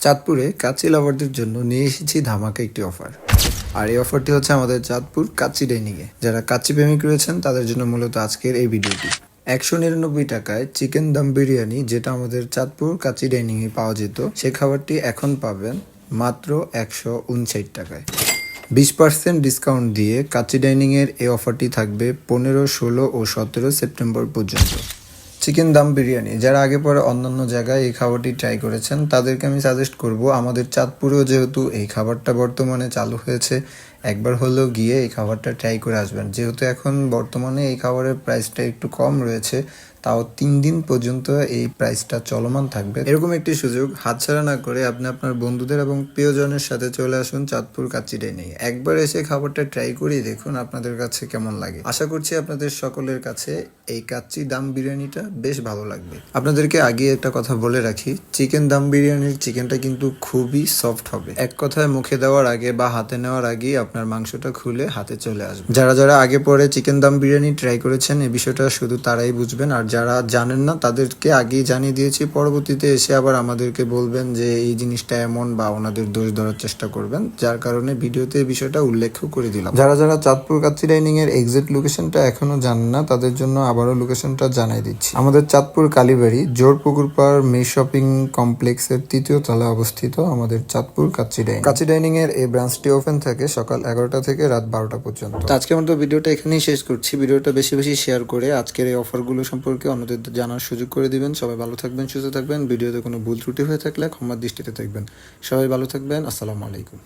চাঁদপুরে কাচ্চি লাভারদের জন্য নিয়ে এসেছি ধামাকা একটি অফার। আর এই অফারটি হচ্ছে আমাদের চাঁদপুর কাচ্চি ডাইনিংয়ে। যারা কাচ্চি প্রেমিক রয়েছেন তাদের জন্য মূলত আজকের এই ভিডিওটি। 199 টাকায় চিকেন দম বিরিয়ানি, যেটা আমাদের চাঁদপুর কাচ্চি ডাইনিংয়ে পাওয়া যেত, সেই খাবারটি এখন পাবেন মাত্র 159 টাকায়। 20% ডিসকাউন্ট দিয়ে কাচ্চি ডাইনিংয়ের এই অফারটি থাকবে 15, 16 ও 17 সেপ্টেম্বর পর্যন্ত। চিকেন দম বিরিয়ানি যারা আগে পরে অন্যান্য জায়গায় এই খাবারটি ট্রাই করেছেন তাদেরকে আমি সাজেস্ট করব, আমাদের চাঁদপুরেও যেহেতু এই খাবারটা বর্তমানে চালু হয়েছে, একবার হলেও গিয়ে এই খাবারটা ট্রাই করে আসবেন। যেহেতু এখন বর্তমানে এই খাবারের প্রাইসটা একটু কম রয়েছে, তাও 3 দিন পর্যন্ত এই প্রাইসটা চলমান থাকবে। এরকম একটি সুযোগ হাতছাড়া না করে আপনি আপনার বন্ধুদের এবং প্রিয়জনের সাথে চলে আসুন চাঁদপুর কাচ্চি ডাইনিং। একবার এসে খাবারটা ট্রাই করেই দেখুন আপনাদের কাছে কেমন লাগে। আশা করছি আপনাদের সকলের কাছে এই কাচ্চি দম বিরিয়ানিটা বেশ ভালো লাগবে। আপনাদেরকে আগে একটা কথা বলে রাখি, চিকেন দম বিরিয়ানির চিকেনটা কিন্তু খুবই সফট হবে। এক কথায় মুখে দেওয়ার আগে বা হাতে নেওয়ার আগেই আপনার মাংসটা খুলে হাতে চলে আসবে। যারা যারা আগে পরে চিকেন দম বিরিয়ানি ট্রাই করেছেন এই বিষয়টা শুধু তারাই বুঝবেন, আর যারা জানেন না তাদেরকে আগেই জানিয়ে দিয়েছি। পরবর্তীতে এসে আবার আমাদেরকে বলবেন যে এই জিনিসটা এমন, বা ওনাদের দোষ ধরার চেষ্টা করবেন, যার কারণে ভিডিওতে এই বিষয়টা উল্লেখ করে দিলাম। যারা যারা চাঁদপুর কাচ্চি ডাইনিং এর এক্সাক্ট লোকেশনটা এখনো জানেন না তাদের জন্য আবারও লোকেশনটা জানাই দিচ্ছি। আমাদের চাঁদপুর কালীবাড়ি জোরপুকুর পাড় মে শপিং কমপ্লেক্সের 3য় তলায় অবস্থিত আমাদের চাঁদপুর কাচ্চি ডাইনিং। কাচ্চি ডাইনিং এর এই ব্রাঞ্চটি ওপেন থাকে সকাল 11টা থেকে রাত 12টা পর্যন্ত। আজকের মতো ভিডিওটা এখানেই শেষ করছি। ভিডিওটা বেশি বেশি শেয়ার করে আজকের এই অফারগুলো সম্পর্কে অন্যদের জানার সুযোগ করে দিবেন। সবাই ভালো থাকবেন, সুস্থ থাকবেন। ভিডিওতে কোনো ভুল ত্রুটি হয়ে থাকলে ক্ষমার দৃষ্টিতে থাকবেন। সবাই ভালো থাকবেন। আসসালামু আলাইকুম।